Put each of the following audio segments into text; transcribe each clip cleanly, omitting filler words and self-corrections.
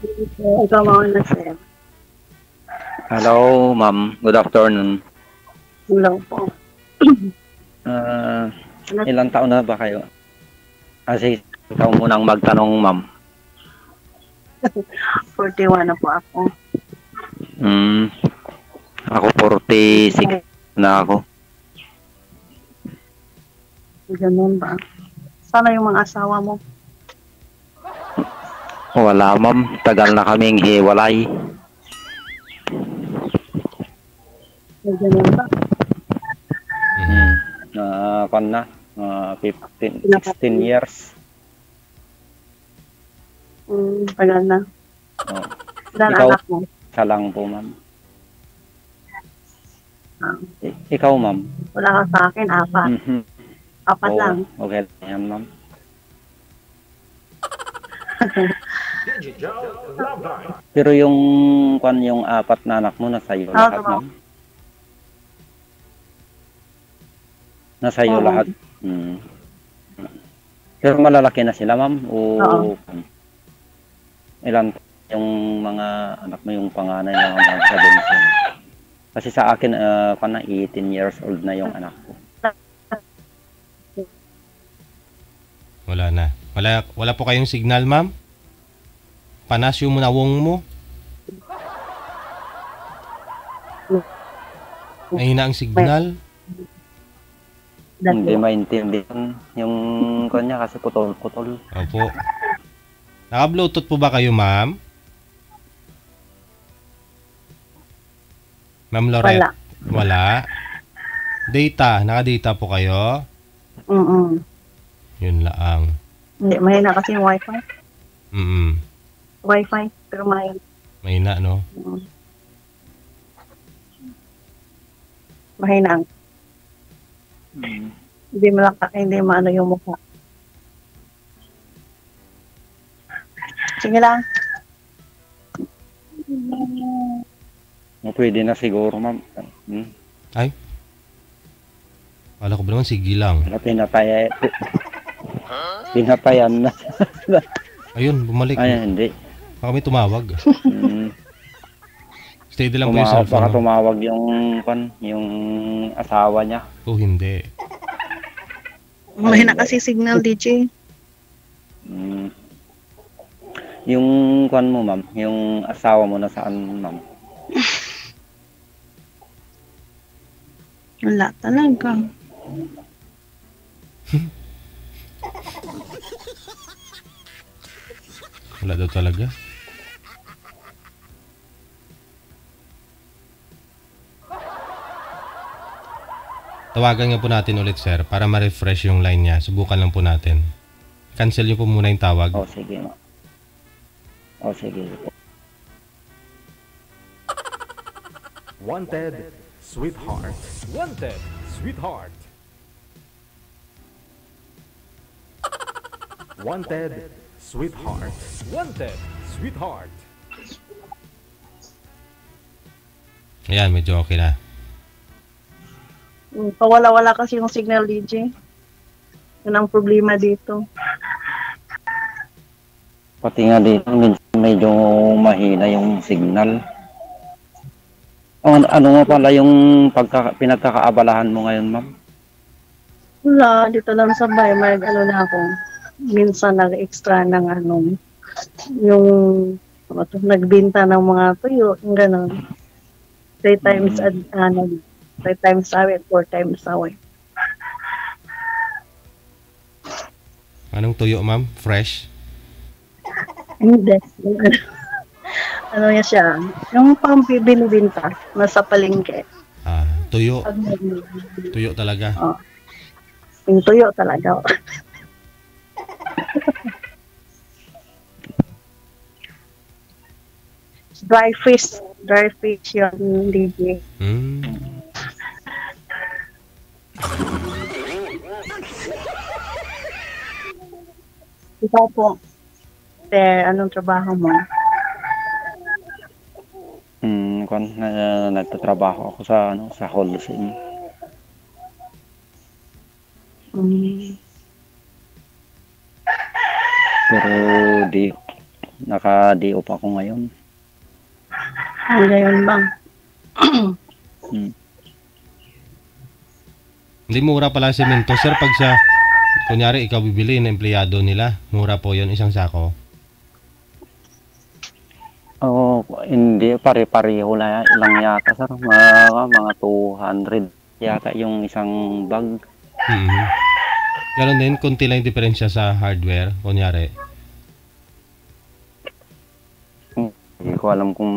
Ikaw mga sir. Hello, ma'am. Good afternoon. Hello po. Ah, Anak, ilang taon na ba kayo? Kasi ikaw munang magtanong, ma'am. 41 na po ako. Hmm, ako 46 na ako. Ganun ba? Sana yung mga asawa mo. Wala, ma'am. Tagal na kaming hiwalay. Ganun ba? Hmm. Kan na. 15, 16 years. Tagal na. Oh. Ilan Ikaw, anak mo? isa lang po, ma'am. Ah, Ikaw, ma'am. wala ka sa akin, apat. Mhm. Apat Oo, lang. okay yan, ma'am. Pero yung yung apat na anak mo nasa iyo lahat, Diba? ma'am. Nasa iyo Oo. lahat. Pero malalaki na sila, ma'am? Oo. Ilan yung mga anak mo, yung panganay na nasa bunso? Kasi sa akin, 18 years old na yung anak ko. Wala na. Wala po kayong signal, ma'am? Panas yung nawong mo? Mahina ang signal? Hindi maintindihan yung kanya kasi putol-putol. Opo. Naka-Bluetooth po ba kayo, ma'am? Ma'am Lorette? Wala. Data. Naka-data po kayo? Yun lang. Hindi, mahina kasi yung wifi. Wifi, pero mahina. Mahina, no? Mahina. Hindi maano yung mukha. Sige lang. Pwede na siguro, ma'am. Ay? Wala ko ba naman, sige lang. Pinatayan na. Ayun, bumalik. Ay, hindi. Baka may tumawag. Steady lang po yung cellphone. Baka tumawag yung asawa niya. O hindi. Mahina kasi signal, DJ. Yung mo, ma'am, yung asawa mo nasaan, ma'am? Wala talaga. Wala daw talaga. Tawagan nga po natin ulit, sir, para ma-refresh yung line niya. Subukan lang po natin. Cancel niyo po muna yung tawag. Sige, ma'am. Sige. Wanted, sweetheart. Wanted, sweetheart. Wanted, sweetheart. Wanted, sweetheart. Ayan, medyo okay na. Pawala-wala kasi yung signal, DJ. Yun ang problema dito. Pati nga dito, medyo mahina yung signal. Ano nga pala yung pinagkakaabalahan mo ngayon, ma'am? Wala, dito lang sa bahay, na ako. Minsan nag-extra ng yung nagbinta ng mga tuyo, yung gano'n. 3 times 3 times a week, 4 times a week. Anong tuyo, ma'am? Fresh? Hindi. Ano niya siya? Yung pang binibinta, nasa palengke. Tuyo. Tuyo talaga. Yung tuyo talaga. Dry fish yung DJ. Ikaw po, sir, anong trabaho mo? Nagtatrabaho ako sa wholesale. Pero Naka-day off ako ngayon. Ang gayon bang. Hindi mura pala semento, sir, pag sa kunyari ikaw bibili ng empleyado nila, mura po 'yon isang sako. Oo, hindi pare-pareho lang yata sir. Mga 200 yata yung isang bag. Ganon din, konti lang yung diferensya sa hardware, kunyari. Hindi ko alam kung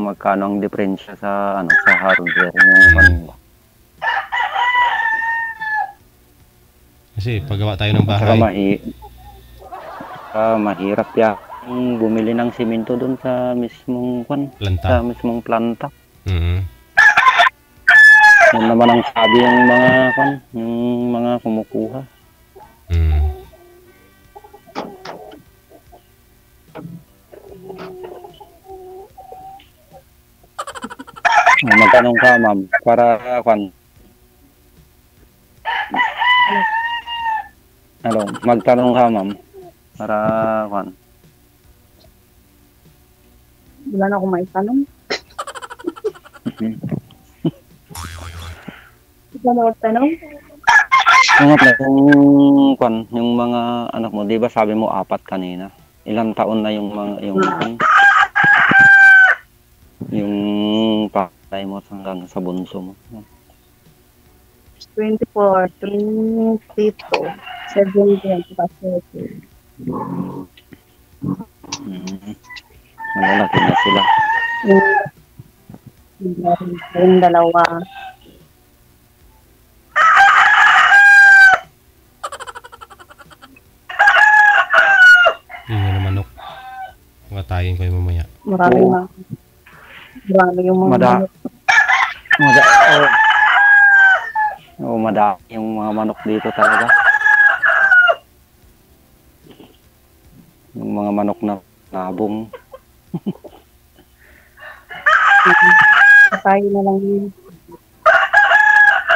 magkano ang diferensya sa sa hardware yung kanila. Kasi paggawa tayo ng Saka bahay, mahirap bumili ng simento doon sa mismong planta. planta. Mm. Yun naman ang sabi yung mga kumukuha. Mm. Magtanong ka, ma'am, para magtanong ka, ma'am, para Wala na akong maitanong. Wala na akong tanong. Yung mga anak mo, 'di ba sabi mo 4 kanina? Ilang taon na yung yung patay mo hanggang sa bunso mo? 24, 22, 17, 18. Malalaki na sila. Yung dalawa. Yun na manok. Pagkatayin ko yung mamaya. Marami yung mga Madami yung mga manok dito talaga. Yung mga manok na nabong. Tayo na lang yun.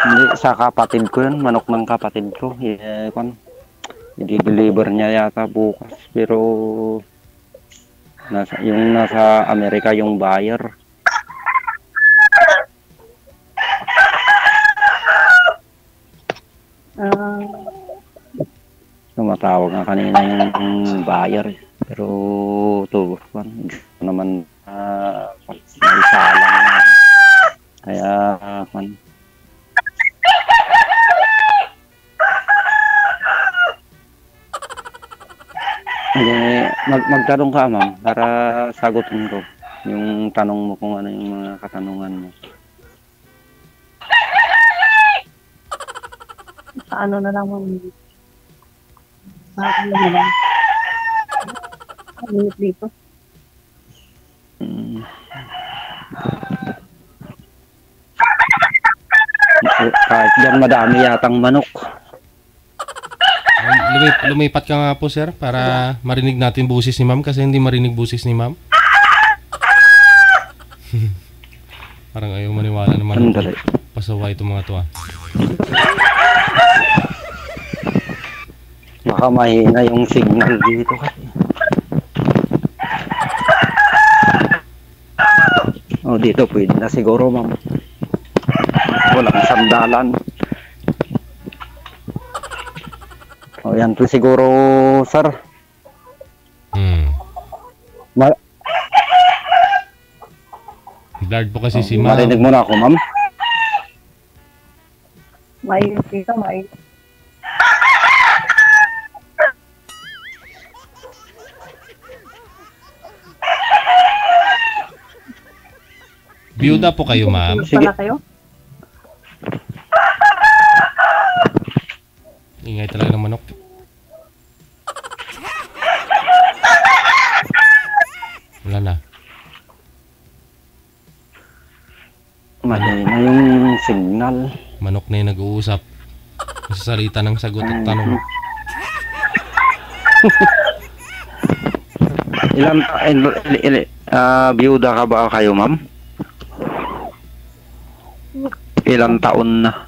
Hindi, sa kapatid ko yun. Manok ng kapatid ko. I-deliver niya yata bukas. Pero nasa Amerika yung buyer. Tumatawag nga kanina yung buyer. Pero naman isa lang na. Kaya magtanong ka, ma'am, para sagutin ko yung tanong mo kung ano yung mga katanungan mo. Sa ano na lang ano na lang. Ano dito? Kahit dyan madami yatang manok. Lumipat ka nga po, sir, para marinig natin busis ni ma'am kasi hindi marinig busis ni ma'am. Parang ayaw maniwala naman. Pasaway itong mga to, ah. Baka mahina yung signal dito kasi. Dito pwede na siguro, ma'am. Walang sandalan. Yan po siguro, sir. Blurred po kasi si ma'am. Marinig mo na ako, ma'am. May dito, may. Biyuda po kayo, ma'am. Sige. Kayo? Ingay talaga ng manok. Wala na. Mahina yung signal. Manok na yung nag-uusap. Masasalita ng sagot at tanong. Biyuda ka ba kayo, ma'am? Ilang taon na?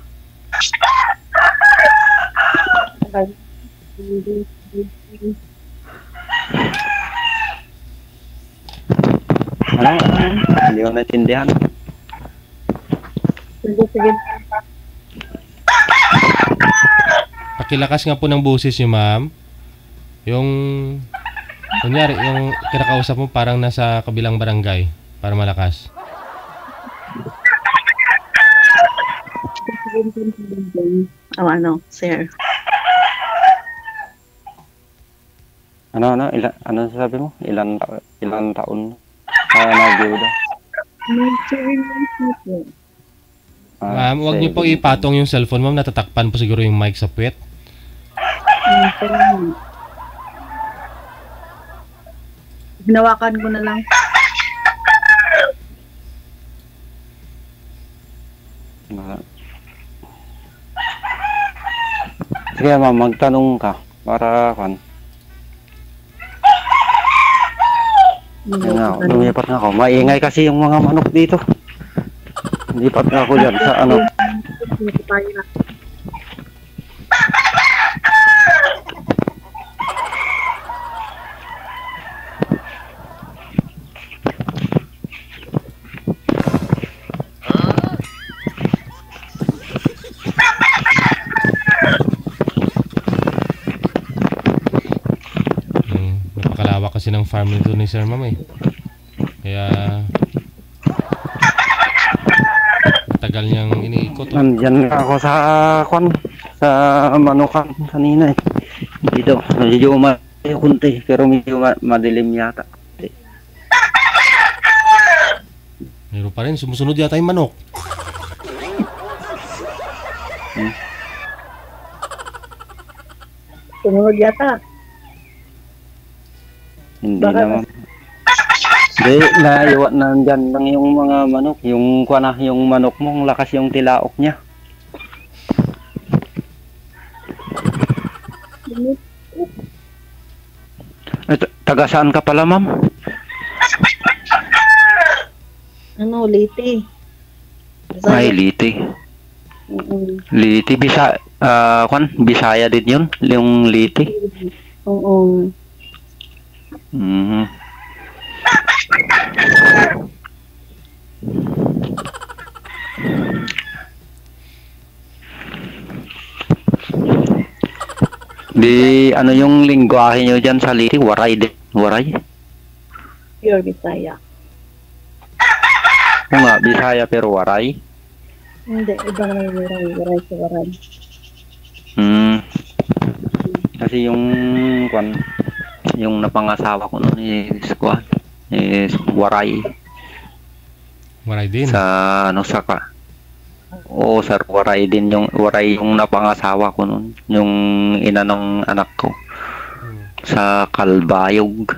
Hindi ko naintindihan. Sige. Pakilakas nga po ng boses niyo, ma'am. Yung, kunyari, yung kinakausap mo parang nasa kabilang barangay para malakas. Ano, sir? Ano sabi mo? Ilan taon nag-iuda? Ma'am, huwag niyo po ipatong yung cellphone, ma'am. Natatakpan po siguro yung mic sa puwet. Hinawakan ko na lang. Sige, ma'am, magtanong ka para kan. Lumipat na ako. Maingay kasi yung mga manok dito. Lipat na ako dyan sa ano. Napakalawak kasi ng farm nito ni Sir Ma'am eh. Kaya tagal niyang iniikot. Nandyan nga ako sa sa manukan kanina eh. Dito, medyo kunti pero medyo madilim yata. Meron pa rin, sumusunod yata yung manok. Sumunod yata. Hindi Baka naman. Hindi, naiwan nandyan lang yung mga manok. Yung yung manok mo, ang lakas yung tilaok niya. Taga saan ka pala, ma'am? Ano, Liti. Ay, Liti. Liti, Bisaya din yun? Yung Liti? Oo. Mhm. Di ano yung lingwahe nyo dyan sa Liti? Waray din. Waray? Pure Bisaya. Oo nga, Bisaya pero waray. Hindi, iba naman yung waray. Waray sa waray. Kasi yung napangasawa ko noon is waray. Waray din. Sa Oo, sir, waray din yung napangasawa ko noon. Yung ina ng anak ko. Sa Kalbayog.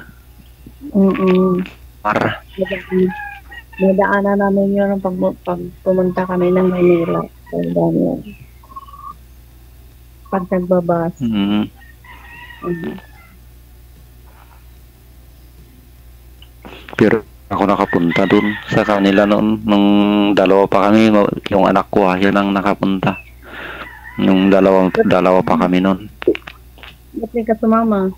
Nadaanan namin yun pag pumunta kami ng Manila. Pag nagbabas. Pero ako nakapunta dun sa kanila noon. Nung dalawa pa kami, yung anak ko yun ang nakapunta. Nung dalawa pa kami noon. Ba't di ka sumama?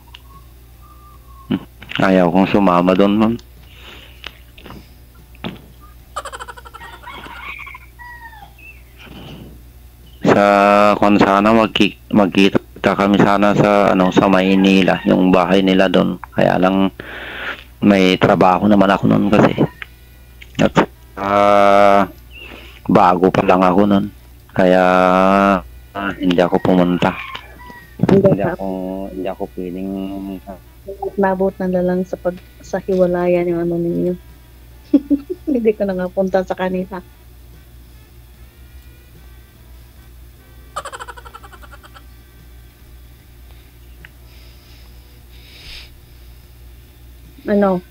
Ayaw kong sumama doon, ma'am. Sana magkita kami sana sa Maynila, yung bahay nila doon. Kaya lang may trabaho naman ako noon kasi. At bago pa lang ako noon. Kaya hindi ako pumunta. Hindi ako feeling nabot na lang sa hiwalayan yung ano ninyo. Hindi ko na nga punta sa kanila. Ano?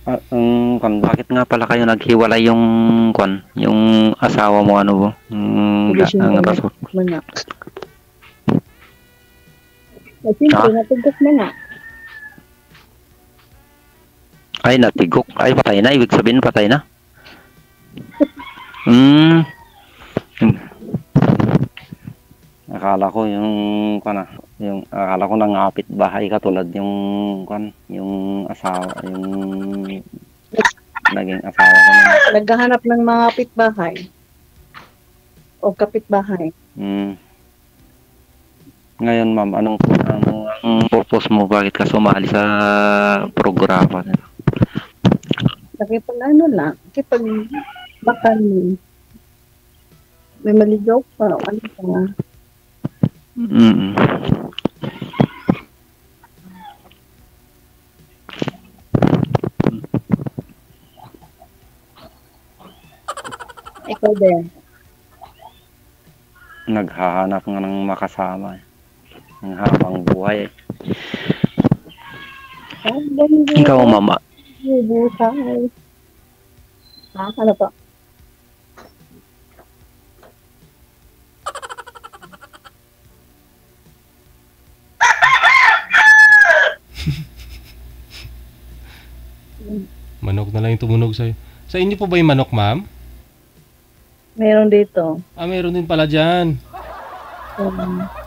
Bakit nga pala kayo naghiwalay yung asawa mo ang rason? Siyempre, natugok na nga. Ay, natigok. Ay, patay na. Ibig sabihin, patay na. akala ko yung akala ko nangapit bahay katulad yung yung asawa, yung naging asawa ko na. Naghahanap ng mga kapitbahay o kapitbahay. Ngayon, ma'am, ang purpose mo? Bakit ka sumali sa programa nila? Nakipag-ano lang, bakal mo. May maligaw pa, ano pa. Ikaw din. Naghahanap nga ng makasama. Ang habang buhay. Ikaw, mama. Buhay. Ano pa? Manok na lang yung tumunog sa'yo. Sa inyo po ba yung manok, ma'am? Meron dito. Meron din pala dyan.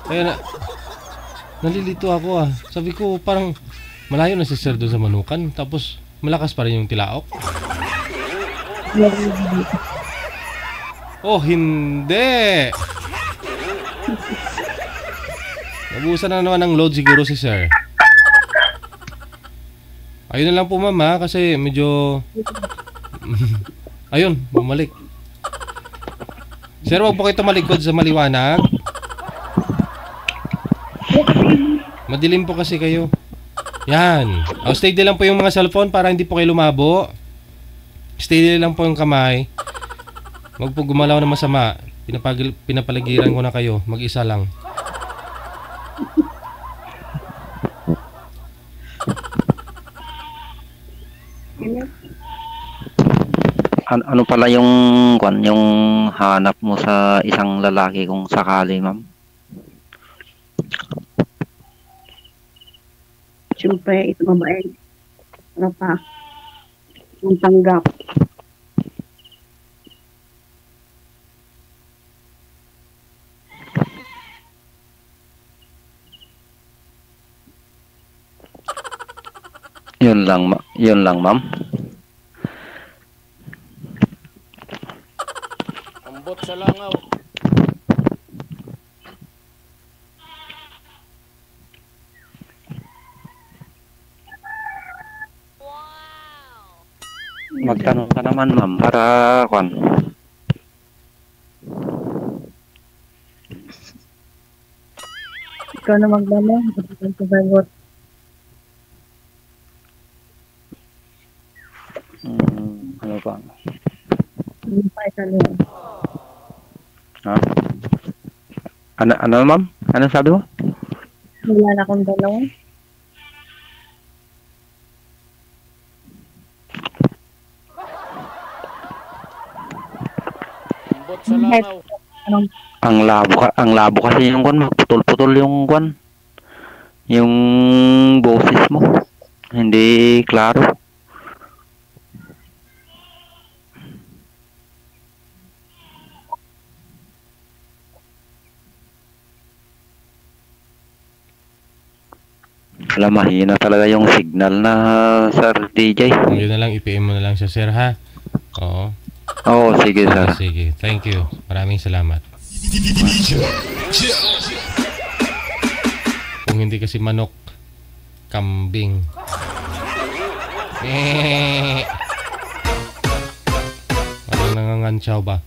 Kaya nalilito ako ah. Sabi ko parang malayo na si sir doon sa manukan. Tapos malakas pa rin yung tilaok. Oh, hindi! Nabusan na naman ng load siguro si sir. Ayun na lang po ma'am ha, kasi medyo... Ayun, bumalik. Sir, wag po kayo tumalikod sa maliwanag. Madilim po kasi kayo. Yan. Steady lang po yung mga cellphone para hindi po kayo lumabo. Steady lang po yung kamay. Wag po gumalaw na masama. Pinapaligiran ko na kayo. Mag-isa lang. Ano pala yung hanap mo sa isang lalaki kung sakali, ma'am? Siyempre, ito mabait. Ano pa? Ang tanggap. Yun lang, ma'am. Ambot sa langaw. Magtanong ka naman, ma'am, para Ikaw na magdala. Ikaw na sagot. ano pa? Hindi pa itanong. Ha? Ano, ma'am? Ano sabi mo? Wala na akong dalawa. Ambot sa langaw. Ang labo kasi yung magputol-putol yung yung boses mo. Hindi klaro. Alam, mahina talaga yung signal na Sir DJ. Yun na lang, i-PM mo na lang siya, sir, ha? Oo. Oo, sige, sir. Sige, thank you. Maraming salamat. Kung hindi kasi manok, kambing. Parang nangangansyaw ba?